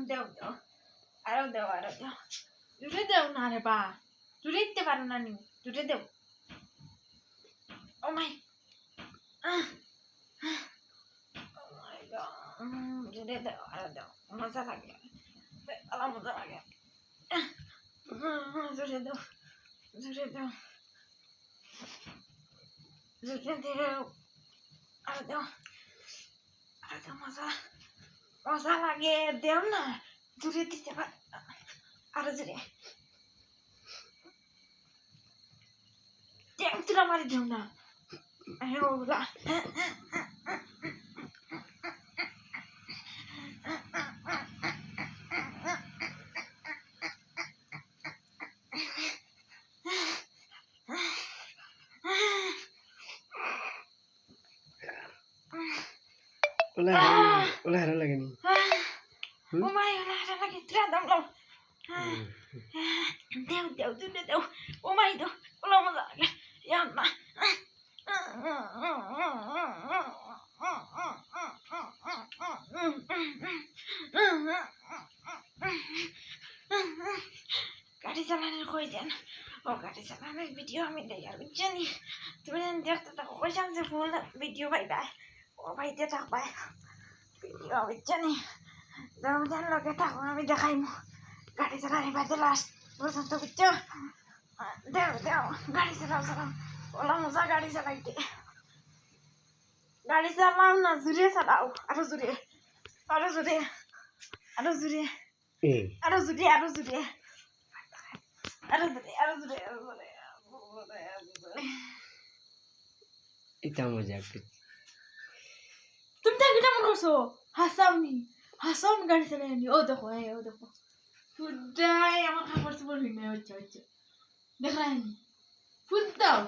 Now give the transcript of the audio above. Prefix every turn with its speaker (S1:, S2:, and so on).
S1: দেও দেও আরো দেও জুড়ে দেও না রে বা জুড়ে দিতে পারো না নি জুড়ে দেও ও মাই জুড়ে দেও আরো দেও মজা লাগে আলা মজা লাগে জুড়ে দেও জুড়ে দেও জুড়ে দেও আরো দেও মজা মজা লাগে দেও না জুড়ে দিতে পার আরো জুড়ে ট্যাংরা মারি দেও না ওগুলা
S2: ওলা হারা লাগেনি
S1: ও মাই ওলা হারা লাগে তুই দাম দাও দেও দেও জুড়ে দেও ও মাই দেও ওলা মজা লাগে ইয়াম্মা গাড়ি চালানোর কই দেন ও গাড়ি চালানোর ভিডিও আমি দেই আর বুঝছেন তুমি দেখতে থাকো কইসাম যে ফুল ভিডিও পাইবা ও পাইতে থাকবা ভিডিও বুঝছেন তোমাদের লোকে থাকো আমি দেখাইমু গাড়ি চালানি পাইতে লাস্ট পর্যন্ত বুঝছো দেও দেও গাড়ি চালাও ওলা মজা গাড়ি চালাইতে গাড়ি চালাও না জুড়ে চালাও আরো জুড়ে আরো জুড়ে আরো জুড়ে আরো জুড়ে আরো জুড়ে আরো জুড়ে আরো জুড়ে আরো জুড়ে
S2: এটা মজা
S1: তুমি তাকে কেমন করছো হাসাওনি গাড়ি চালাইনি ও দেখো ফুটাই আমার খাবার চোপড় হই না হচ্ছে দেখায়নি ফুট দাও